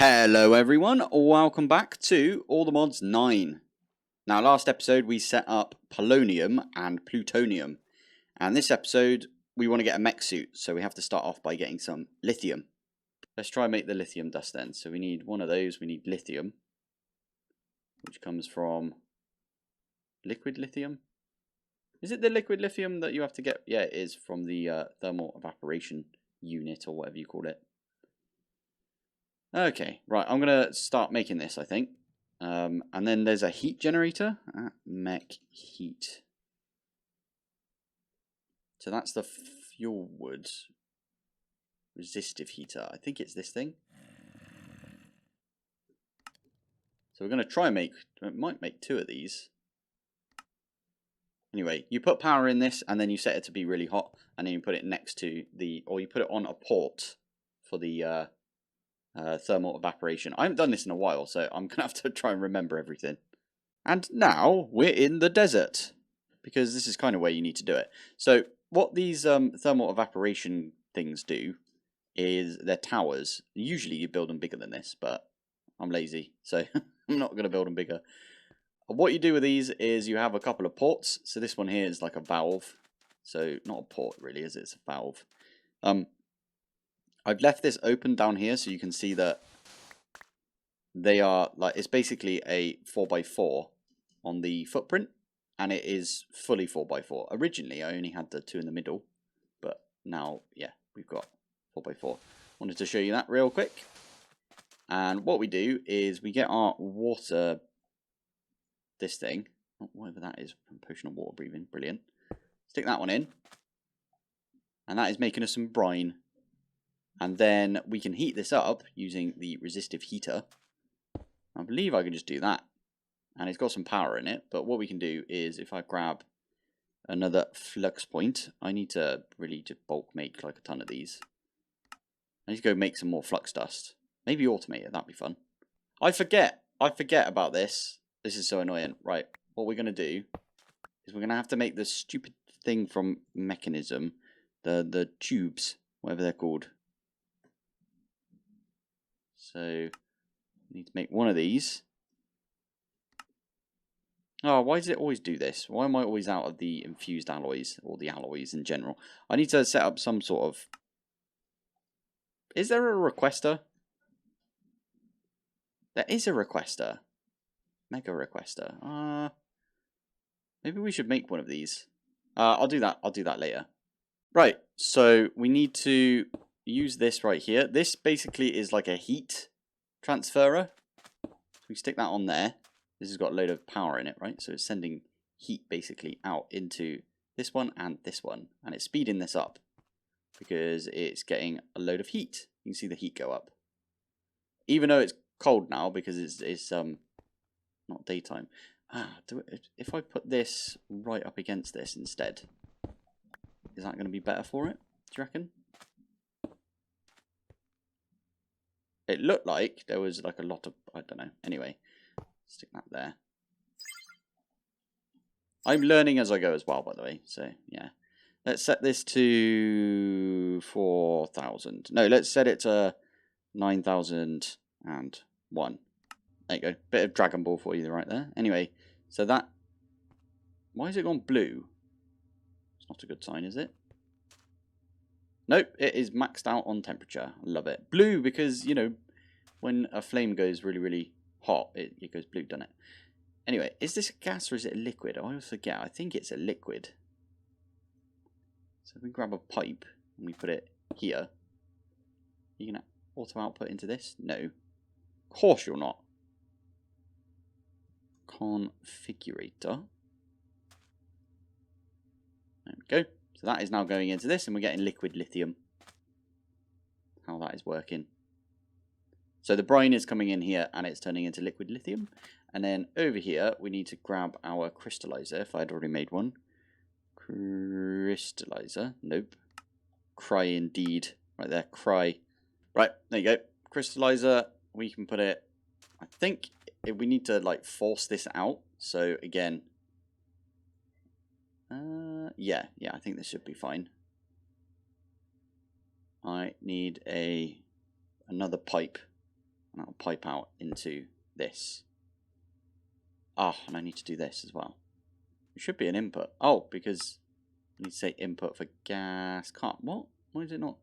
Hello everyone, welcome back to All the Mods 9. Now last episode we set up polonium and plutonium, and this episode we want to get a mech suit, so we have to start off by getting some lithium. Let's try and make the lithium dust then. So we need one of those, we need lithium, which comes from liquid lithium. Is it the liquid lithium that you have to get? Yeah, it is, from the thermal evaporation unit or whatever you call it. Okay, right, I'm going to start making this, I think. And then there's a heat generator. Mech heat. So that's the fuel wood. Resistive heater. I think it's this thing. So we're going to try and make, it might make 2 of these. Anyway, you put power in this and then you set it to be really hot. And then you put it next to the, or you put it on a port for the thermal evaporation. I haven't done this in a while, so I'm going to have to try and remember everything. And now we're in the desert, because this is kind of where you need to do it. So what these thermal evaporation things do is they're towers. Usually you build them bigger than this, but I'm lazy, so I'm not going to build them bigger. What you do with these is you have a couple of ports. So this one here is like a valve. So not a port really, is it? It's a valve. I've left this open down here so you can see that they are like, it's basically a 4x4 on the footprint, and it is fully 4x4. Originally I only had the 2 in the middle, but now, yeah, we've got 4x4. Wanted to show you that real quick. And what we do is we get our water, this thing, whatever that is, potion of water breathing, brilliant. Stick that one in, and that is making us some brine. And then we can heat this up using the resistive heater. I believe I can just do that. And it's got some power in it. But what we can do is, if I grab another flux point, I need to really just bulk make like a ton of these. I need to go make some more flux dust. Maybe automate it, that'd be fun. I forget about this. This is so annoying. Right, what we're going to do is we're going to have to make this stupid thing from mechanism. The tubes, whatever they're called. So, need to make one of these. Oh, why does it always do this? Why am I always out of the infused alloys, or the alloys in general? I need to set up some sort of... Is there a requester? There is a requester. Mega requester. Maybe we should make one of these. I'll do that. I'll do that later. Right, so we need to use this right here. This basically is like a heat transferer. So we stick that on there. This has got a load of power in it, right? So it's sending heat basically out into this one and this one. And it's speeding this up because it's getting a load of heat. You can see the heat go up. Even though it's cold now because it's not daytime. If I put this right up against this instead, is that going to be better for it? Do you reckon? It looked like there was like a lot of, I don't know. Anyway, stick that there. I'm learning as I go as well, by the way. So, yeah. Let's set this to 4,000. No, let's set it to 9,001. There you go. Bit of Dragon Ball for you right there. Anyway, so that... Why has it gone blue? It's not a good sign, is it? Nope, it is maxed out on temperature. I love it. Blue because, you know, when a flame goes really, really hot, it goes blue, doesn't it? Anyway, is this a gas or is it a liquid? I always forget. I think it's a liquid. So if we grab a pipe and we put it here, you can auto output into this? No. Of course you're not. Configurator. There we go. So that is now going into this, and we're getting liquid lithium. How that is working. So the brine is coming in here, and it's turning into liquid lithium. And then over here, we need to grab our crystallizer, if I'd already made one. Crystallizer. Nope. Cry indeed. Right there. Cry. Right. There you go. Crystallizer. We can put it... I think we need to, like, force this out. So, again... yeah, I think this should be fine. I need another pipe And that'll pipe out into this. Ah, and I need to do this as well. It should be an input. Oh, because I need to say input for gas. Can't. What? Why is it not?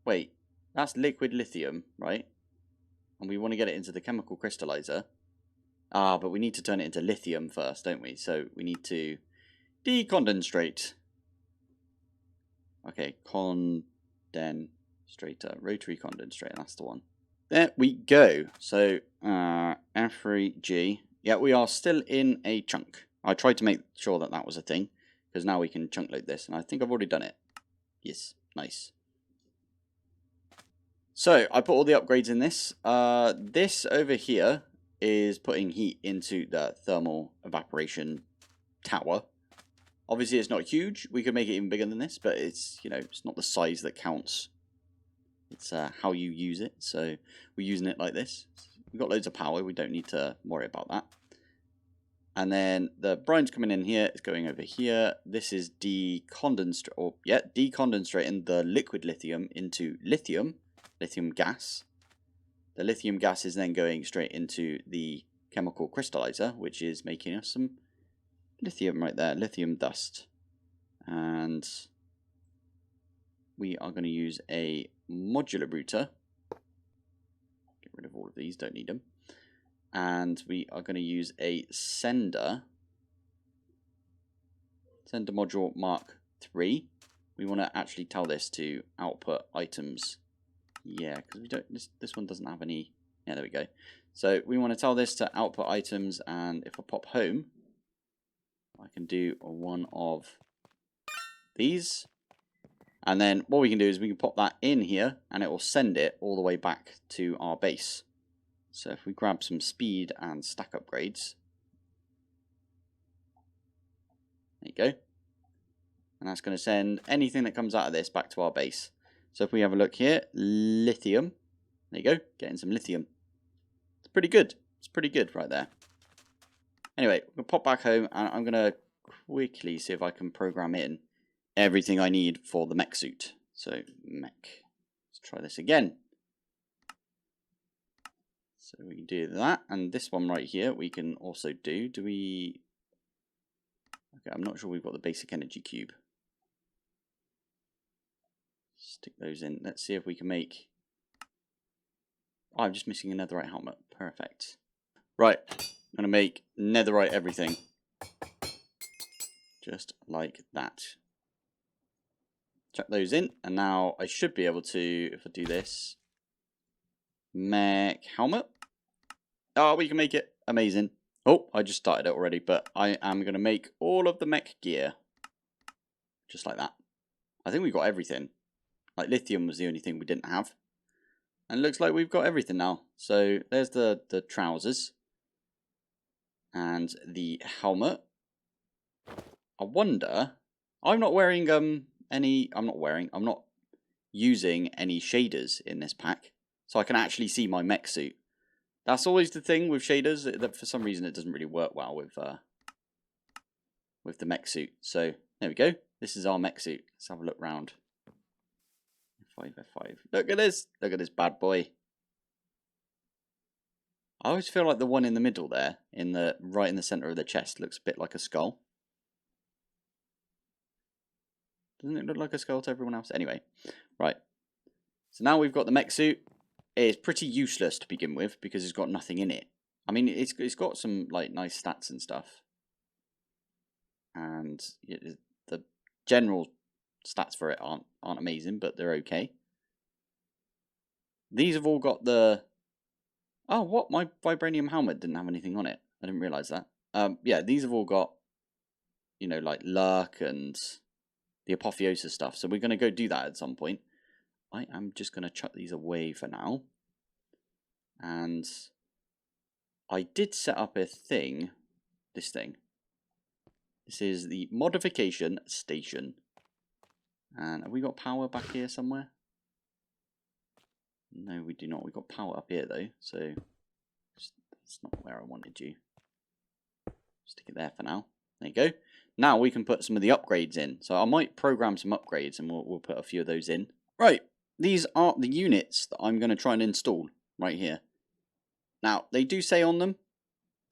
Wait, that's liquid lithium, right? And we want to get it into the chemical crystallizer. Ah, but we need to turn it into lithium first, don't we? So we need to decondenstrate. Okay, condenstrator, rotary condenstrator, that's the one. There we go. So F3G. Yeah, we are still in a chunk. I tried to make sure that that was a thing, because now we can chunk load this, and I think I've already done it. Yes, nice. So I put all the upgrades in this. This over here is putting heat into the thermal evaporation tower. Obviously, it's not huge. We could make it even bigger than this, but it's, you know, it's not the size that counts. It's how you use it. So we're using it like this. We've got loads of power. We don't need to worry about that. And then the brine's coming in here. It's going over here. This is decondenstrating the liquid lithium into lithium gas. The lithium gas is then going straight into the chemical crystallizer, which is making us some lithium right there, lithium dust. And we are going to use a modular router. Get rid of all of these, don't need them. And we are going to use a sender module Mark III. We want to actually tell this to output items. Yeah, because we don't. This one doesn't have any. Yeah, there we go. So we want to tell this to output items, and if I pop home, I can do one of these. And then what we can do is we can pop that in here, and it will send it all the way back to our base. So if we grab some speed and stack upgrades, there you go. And that's going to send anything that comes out of this back to our base. So if we have a look here, lithium, there you go, getting some lithium. It's pretty good. It's pretty good right there. Anyway, we'll pop back home, and I'm going to quickly see if I can program in everything I need for the Meksuit. So mech. Let's try this again. So we can do that, and this one right here we can also do. Do we? Okay, I'm not sure we've got the basic energy cube. Stick those in. Let's see if we can make. Oh, I'm just missing a netherite helmet. Perfect. Right, I'm gonna make netherite everything, just like that. Chuck those in, and now I should be able to, if I do this, mech helmet. Oh, we can make it. Amazing. Oh, I just started it already, but I am going to make all of the mech gear. Just like that. I think we got everything. Like lithium was the only thing we didn't have. And it looks like we've got everything now. So there's the trousers. And the helmet. I wonder. I'm not wearing I'm not using any shaders in this pack. So I can actually see my mech suit. That's always the thing with shaders, that for some reason it doesn't really work well with the mech suit. So there we go. This is our mech suit. Let's have a look round. F5, F5. Look at this. Look at this bad boy. I always feel like the one in the middle there, right in the center of the chest, looks a bit like a skull. Doesn't it look like a skull to everyone else? Anyway, right. So now we've got the mech suit. It's pretty useless to begin with because it's got nothing in it. I mean, it's got some like nice stats and stuff, and the general stats for it aren't amazing, but they're okay. These have all got the. Oh, what? My vibranium helmet didn't have anything on it. I didn't realize that. Yeah, these have all got, you know, like luck and the apotheosis stuff. So we're going to go do that at some point. I am just going to chuck these away for now. And I did set up a thing. This thing. This is the modification station. And have we got power back here somewhere? No, we do not. We've got power up here though. So that's not where I wanted you. Stick it there for now. There you go. Now we can put some of the upgrades in. So I might program some upgrades and we'll put a few of those in. Right. These are the units that I'm going to try and install right here. Now, they do say on them,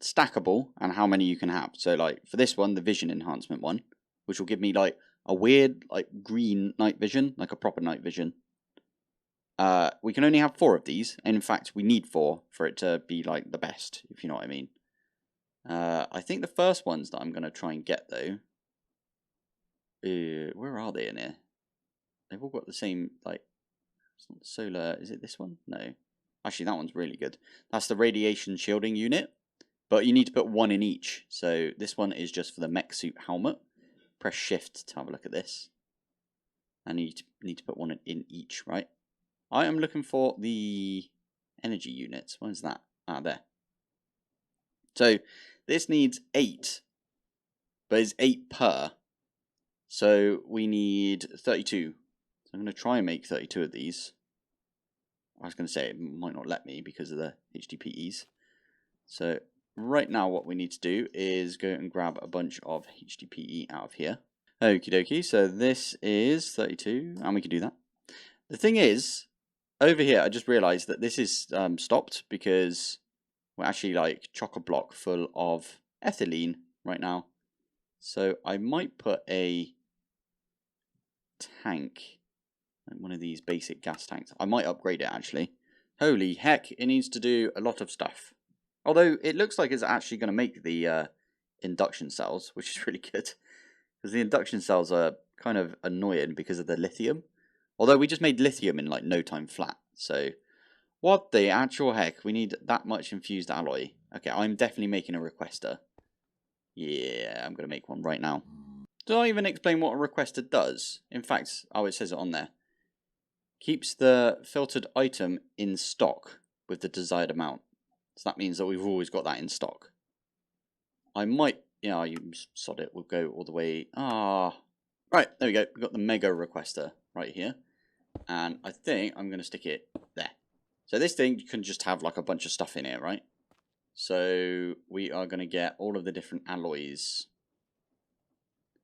stackable and how many you can have. So, like, for this one, the vision enhancement one, which will give me, like, a weird, like, green night vision, like a proper night vision. We can only have 4 of these. And in fact, we need 4 for it to be, like, the best, if you know what I mean. I think the first ones that I'm going to try and get, though... where are they in here? They've all got the same, like... It's not solar... Is it this one? No. Actually, that one's really good. That's the radiation shielding unit. But you need to put 1 in each. So this one is just for the Meksuit helmet. Press shift to have a look at this. And you need to put 1 in each, right? I am looking for the energy units. Where's that? Ah, there. So this needs 8. But it's 8 per. So we need 32. So I'm going to try and make 32 of these. I was going to say it might not let me because of the HDPEs. So... right now what we need to do is go and grab a bunch of HDPE out of here. Okie dokie, so this is 32, and we can do that. The thing is, over here I just realised that this is stopped because we're actually like chock-a-block full of ethylene right now. So I might put a tank, like one of these basic gas tanks. I might upgrade it actually. Holy heck, it needs to do a lot of stuff. Although it looks like it's actually going to make the induction cells, which is really good. Because the induction cells are kind of annoying because of the lithium. Although we just made lithium in like no time flat. So what the actual heck? We need that much infused alloy. Okay, I'm definitely making a requester. Yeah, I'm going to make one right now. Did I even explain what a requester does? In fact, oh, it says it on there. Keeps the filtered item in stock with the desired amount. So that means that we've always got that in stock. I might, yeah, you sod it, we'll go all the way, right, there we go, we've got the mega requester right here. And I think I'm going to stick it there. So this thing, you can just have like a bunch of stuff in here, right? So we are going to get all of the different alloys.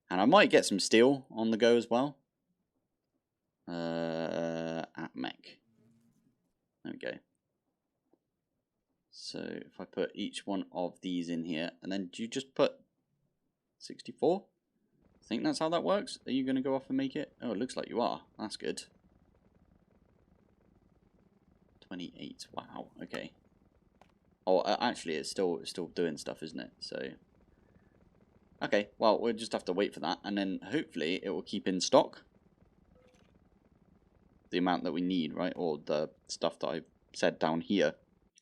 And I might get some steel on the go as well. At mech. There we go. So if I put each one of these in here, and then do you just put 64? I think that's how that works. Are you going to go off and make it? Oh, it looks like you are. That's good. 28. Wow. Okay. Oh, actually, it's still doing stuff, isn't it? So, okay. Well, we'll just have to wait for that, and then hopefully it will keep in stock the amount that we need, right? Or the stuff that I said down here.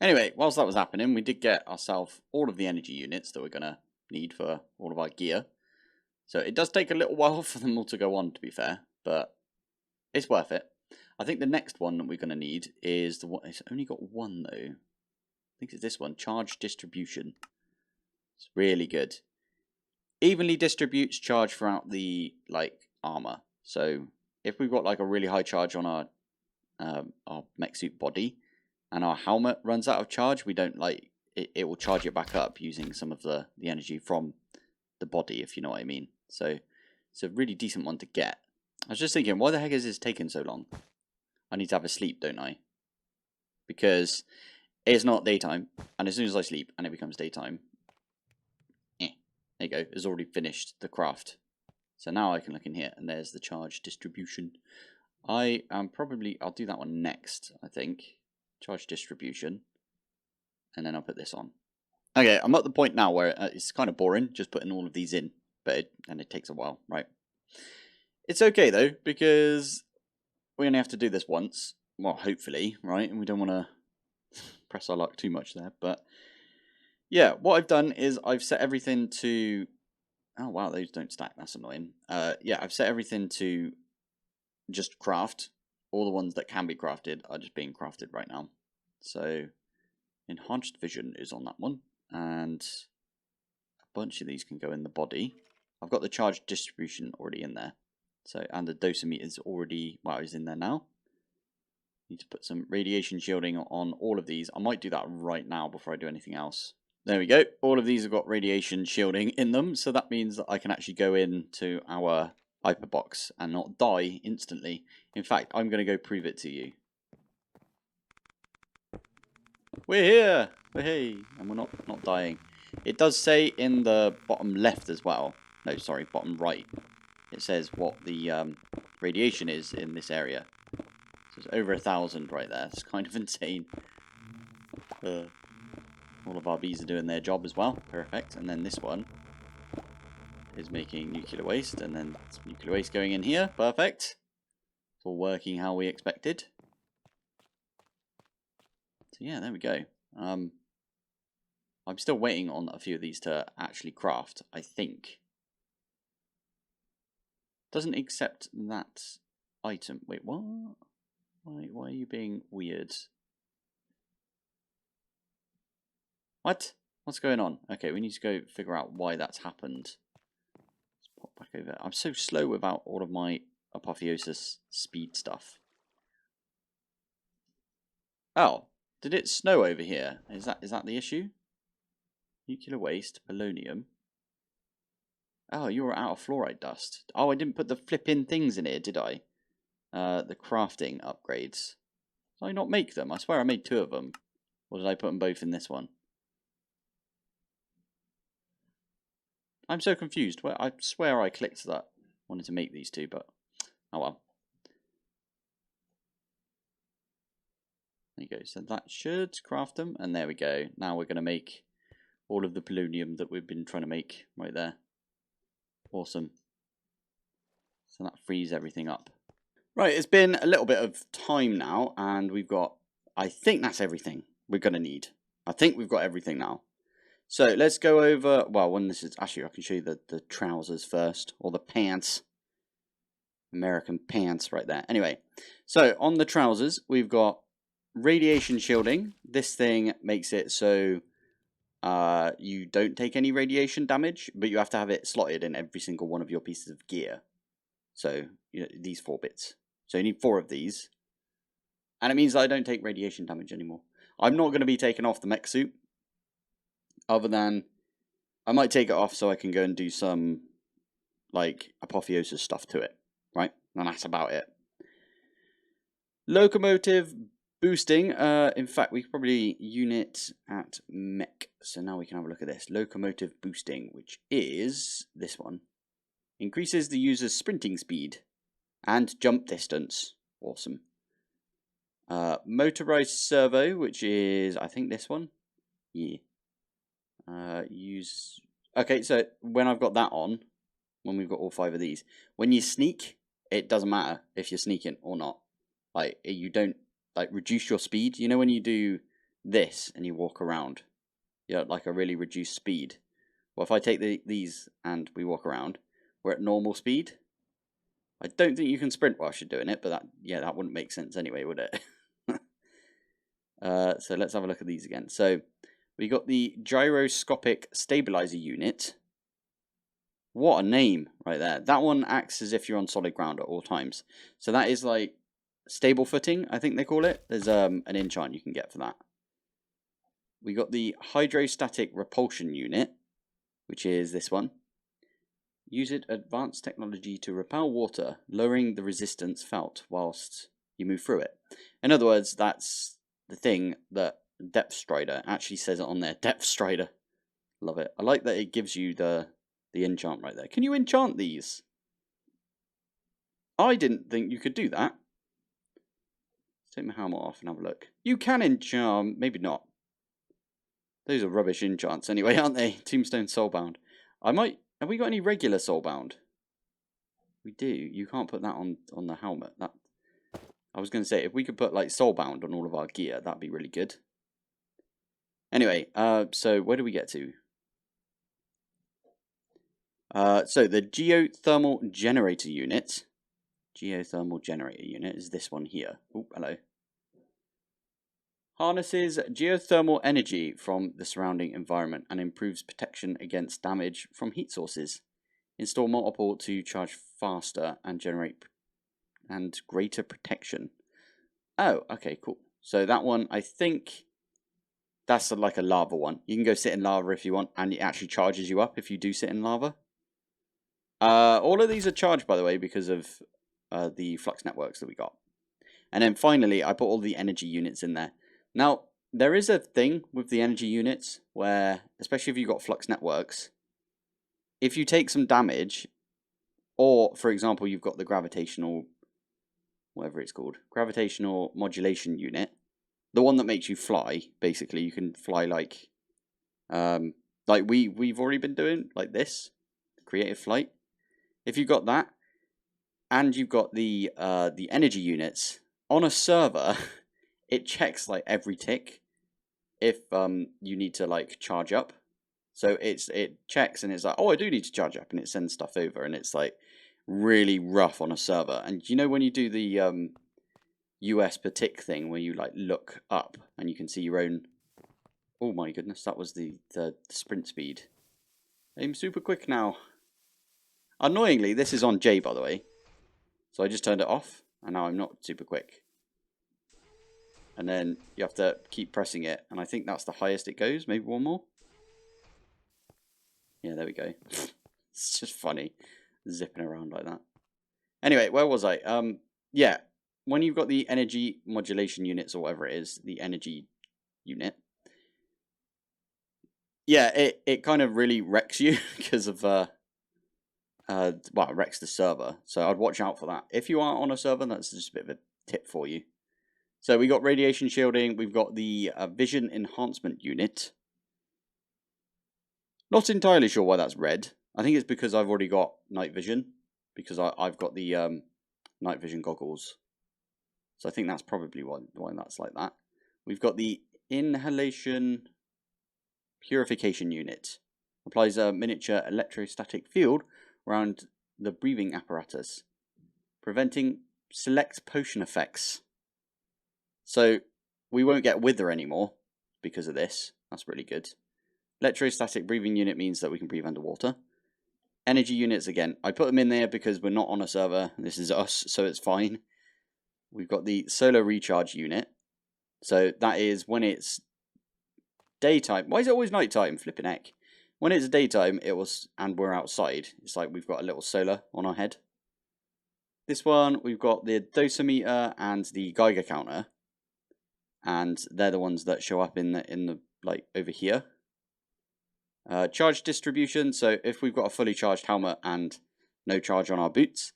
Anyway, whilst that was happening, we did get ourselves all of the energy units that we're going to need for all of our gear. So it does take a little while for them all to go on, to be fair, but it's worth it. I think the next one that we're going to need is the one. It's only got 1 though. I think it's this one, charge distribution. It's really good. Evenly distributes charge throughout the armor. So if we've got like a really high charge on our Meksuit body, and our helmet runs out of charge, we don't it will charge it back up using some of the energy from the body, if you know what I mean. So it's a really decent one to get. I was just thinking, why the heck is this taking so long? I need to have a sleep, don't I? Because it's not daytime, and as soon as I sleep and it becomes daytime, there you go, it's already finished the craft. So now I can look in here, and there's the charge distribution. I'll do that one next, I think. Charge distribution, and then I'll put this on. Okay, I'm at the point now where it's kind of boring just putting all of these in, but it takes a while, right? It's okay though, because we only have to do this once, well, hopefully, right? And we don't want to press our luck too much there, but yeah, what I've done is I've set everything to, oh wow, those don't stack, that's annoying. Yeah, I've set everything to just craft. All the ones that can be crafted are just being crafted right now. So, enhanced vision is on that one. And a bunch of these can go in the body. I've got the charge distribution already in there. So, and the dosimeter is already, well, is in there now. Need to put some radiation shielding on all of these. I might do that right now before I do anything else. There we go. All of these have got radiation shielding in them. So that means that I can actually go into our hyperbox and not die instantly. In fact, I'm going to go prove it to you. We're here! Hey, and we're not dying. It does say in the bottom left as well. No, sorry, bottom right. It says what the radiation is in this area. So it's over 1,000 right there. It's kind of insane. All of our bees are doing their job as well. Perfect. And then this one is making nuclear waste, and then some nuclear waste going in here. Perfect. It's all working how we expected. So yeah, there we go. I'm still waiting on a few of these to actually craft, I think. Doesn't accept that item. Wait, what? Why are you being weird? What? What's going on? Okay, we need to go figure out why that's happened. Let's pop back over. I'm so slow without all of my apotheosis speed stuff. Oh, did it snow over here? Is that the issue? Nuclear waste, polonium. Oh, you were out of fluoride dust. Oh, I didn't put the flipping things in here, did I? The crafting upgrades. Did I not make them? I swear I made 2 of them. Or did I put them both in this one? I'm so confused. Well, I swear I clicked that. Wanted to make these 2, but oh well. There you go. So that should craft them, and there we go. Now we're going to make all of the polonium that we've been trying to make right there. Awesome. So that frees everything up. Right, it's been a little bit of time now, and we've got, I think that's everything we're going to need. I think we've got everything now. So let's go over, well, when this is, actually I can show you the trousers first, or the pants. American pants right there. Anyway, so on the trousers, we've got radiation shielding. This thing makes it so you don't take any radiation damage, but you have to have it slotted in every single one of your pieces of gear. So, you know, these 4 bits. So you need 4 of these. And it means that I don't take radiation damage anymore. I'm not going to be taking off the Meksuit. Other than, I might take it off so I can go and do some, like, apotheosis stuff to it. Right? And that's about it. Locomotive boosting. In fact, we could probably unit at mech. So now we can have a look at this. Locomotive boosting, which is this one. Increases the user's sprinting speed and jump distance. Awesome. Motorized servo, which is, I think, this one. Yeah. Okay, so when I've got that on, when we've got all 5 of these, when you sneak, it doesn't matter if you're sneaking or not. Like, you don't, like, reduce your speed. You know when you do this and you walk around, you're at, like, a really reduced speed. Well, if I take these and we walk around, we're at normal speed. I don't think you can sprint whilst you're doing it, but that wouldn't make sense anyway, would it? So let's have a look at these again. So we got the gyroscopic stabilizer unit. What a name right there. That one acts as if you're on solid ground at all times. So that is like stable footing, I think they call it. There's an enchant you can get for that. We got the hydrostatic repulsion unit, which is this one. Use it advanced technology to repel water, lowering the resistance felt whilst you move through it. In other words, that's the thing that Depth Strider actually says it on there. Depth Strider. Love it. I like that it gives you the enchant right there. Can you enchant these? I didn't think you could do that. Let's take my helmet off and have a look. You can enchant, maybe not. Those are rubbish enchants anyway, aren't they? Tombstone Soulbound. Have we got any regular Soulbound? We do. You can't put that on the helmet. I was going to say, if we could put like Soulbound on all of our gear, that'd be really good. Anyway, so where do we get to? So the geothermal generator unit. Geothermal generator unit is this one here. Oh, hello. Harnesses geothermal energy from the surrounding environment and improves protection against damage from heat sources. Install multiple to charge faster and generate greater protection. Oh, okay, cool. So that one, I think that's like a lava one. You can go sit in lava if you want, and it actually charges you up if you do sit in lava. All of these are charged, by the way, because of the flux networks that we got. And then finally, I put all the energy units in there. Now, there is a thing with the energy units where, especially if you've got flux networks, if you take some damage, or for example, you've got the gravitational, whatever it's called, gravitational modulation unit, the one that makes you fly. Basically, you can fly like we've already been doing, like this, creative flight. If you've got that, and you've got the energy units on a server, it checks like every tick if you need to like charge up. So it checks and it's like, oh, I do need to charge up, and it sends stuff over, and it's like really rough on a server. And you know when you do the US per tick thing where you like look up and you can see your own. Oh my goodness, that was the sprint speed. Aim super quick now. Annoyingly, this is on J, by the way. So I just turned it off, and now I'm not super quick. And then you have to keep pressing it, and I think that's the highest it goes. Maybe one more. Yeah, there we go. It's just funny, zipping around like that. Anyway, where was I? Yeah, when you've got the energy modulation units or whatever it is, the energy unit. Yeah, it kind of really wrecks you because of well, it wrecks the server. So I'd watch out for that. If you are on a server, that's just a bit of a tip for you. So we got radiation shielding. We've got the vision enhancement unit. Not entirely sure why that's red. I think it's because I've already got night vision, because I've got the night vision goggles. So I think that's probably why that's like that. We've got the inhalation purification unit. Applies a miniature electrostatic field around the breathing apparatus, preventing select potion effects. So we won't get wither anymore because of this. That's really good. Electrostatic breathing unit means that we can breathe underwater. Energy units, again, I put them in there because we're not on a server. This is us, so it's fine. We've got the solar recharge unit. So that is when it's daytime. Why is it always nighttime? Flipping heck. When it's daytime, and we're outside, it's like we've got a little solar on our head. This one, we've got the dosimeter and the Geiger counter. And they're the ones that show up in the like over here. Charge distribution, so if we've got a fully charged helmet and no charge on our boots,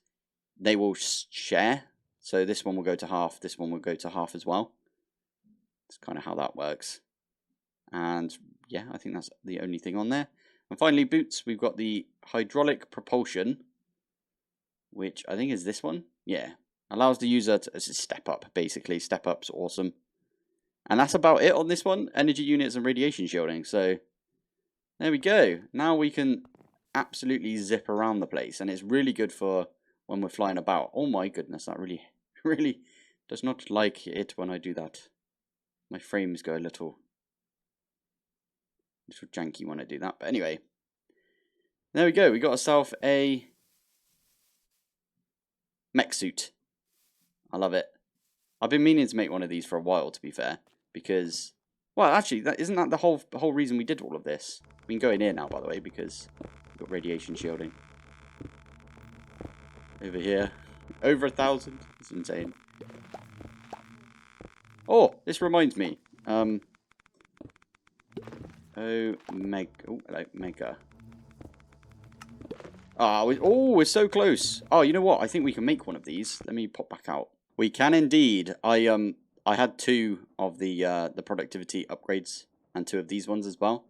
they will share. So this one will go to half, this one will go to half as well. That's kind of how that works. And yeah, I think that's the only thing on there. And finally, boots, we've got the hydraulic propulsion, which I think is this one. Yeah, allows the user to step up, basically. Step up's awesome. And that's about it on this one, energy units and radiation shielding. So there we go. Now we can absolutely zip around the place, and it's really good for when we're flying about. Oh my goodness, that really does not like it when I do that. My frames go a little janky when I do that. But anyway, there we go. We got ourselves a Meksuit. I love it. I've been meaning to make one of these for a while, to be fair, because, well, actually, isn't that the whole reason we did all of this? We can go in here now, by the way, because we've got radiation shielding. Over here. Over 1,000. It's insane. Oh, this reminds me. Hello, Mega. We're so close. Oh, you know what? I think we can make one of these. Let me pop back out. We can indeed. I had 2 of the productivity upgrades and 2 of these ones as well.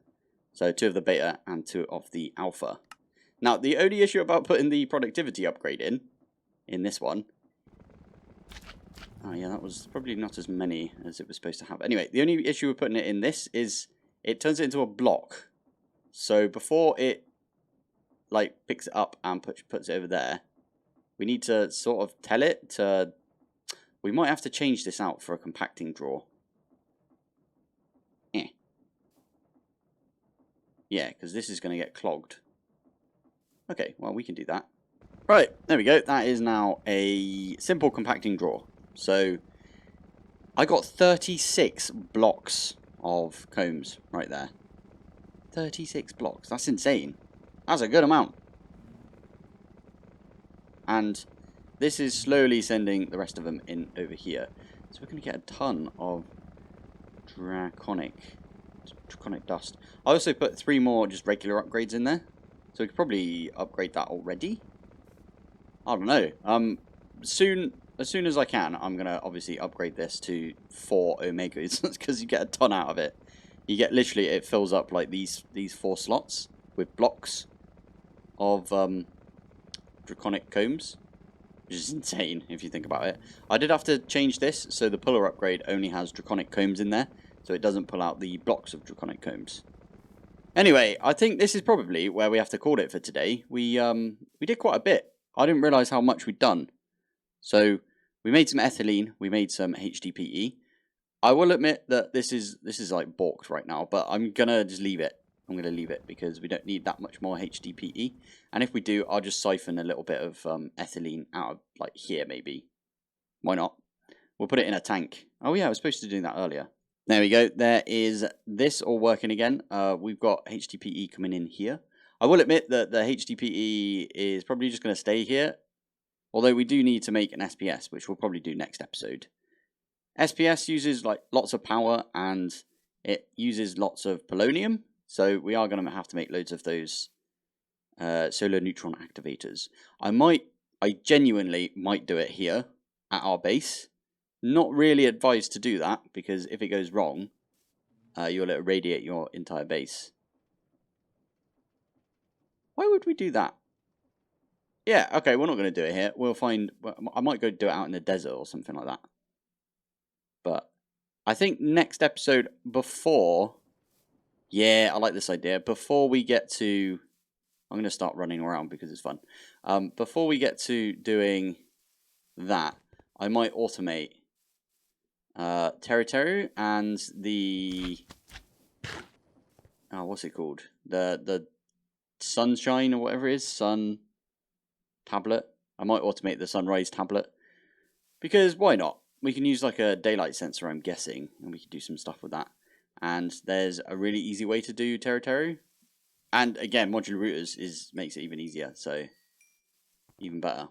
So 2 of the beta and 2 of the alpha. Now, the only issue about putting the productivity upgrade in this one. Oh yeah, that was probably not as many as it was supposed to have. Anyway, the only issue with putting it in this is it turns it into a block. So before it like picks it up and puts it over there, we need to sort of tell it to. We might have to change this out for a compacting drawer. Yeah, because this is going to get clogged. Okay, well, we can do that. Right, there we go. That is now a simple compacting drawer. So I got 36 blocks of combs right there. 36 blocks. That's insane. That's a good amount. And this is slowly sending the rest of them in over here. So we're going to get a ton of Draconic dust. I also put 3 more just regular upgrades in there. So we could probably upgrade that already. I don't know. As soon as I can, I'm going to obviously upgrade this to 4 omegas. Because you get a ton out of it. You get literally, it fills up like these 4 slots with blocks of draconic combs. Which is insane if you think about it. I did have to change this so the puller upgrade only has draconic combs in there. So it doesn't pull out the blocks of draconic combs. Anyway, I think this is probably where we have to call it for today. We did quite a bit. I didn't realise how much we'd done. So we made some ethylene, we made some HDPE. I will admit that this is like balked right now, but I'm gonna just leave it. I'm gonna leave it because we don't need that much more HDPE. And if we do, I'll just siphon a little bit of ethylene out of like here maybe. Why not? We'll put it in a tank. Oh yeah, I was supposed to do that earlier. There we go. There is this all working again. We've got HDPE coming in here. I will admit that the HDPE is probably just going to stay here. Although we do need to make an SPS, which we'll probably do next episode. SPS uses like lots of power and it uses lots of polonium. So we are going to have to make loads of those solar neutron activators. I genuinely might do it here at our base. Not really advised to do that, because if it goes wrong, you'll irradiate your entire base. Why would we do that? Yeah, okay, we're not going to do it here. We'll find... I might go do it out in the desert or something like that. But I think next episode before... Yeah, I like this idea. Before we get to... I'm going to start running around because it's fun. Before we get to doing that, I might automate... Teru and the what's it called? The sunshine or whatever it is, sun tablet. I might automate the sunrise tablet because why not? We can use like a daylight sensor, I'm guessing, and we can do some stuff with that. And there's a really easy way to do Teru, and again, modular routers makes it even easier, so even better.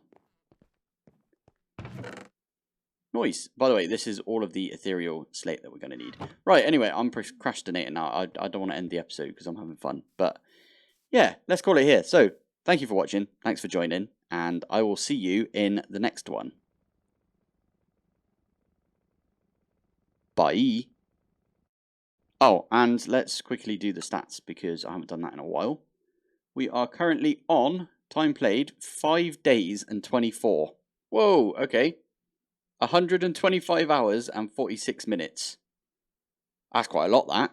Noise. By the way, this is all of the ethereal slate that we're going to need. Right, anyway, I'm procrastinating now. I don't want to end the episode because I'm having fun. But, yeah, let's call it here. So, thank you for watching. Thanks for joining. And I will see you in the next one. Bye. Oh, and let's quickly do the stats because I haven't done that in a while. We are currently on, time played, 5 days and 24. Whoa, okay. 125 hours and 46 minutes. That's quite a lot, that.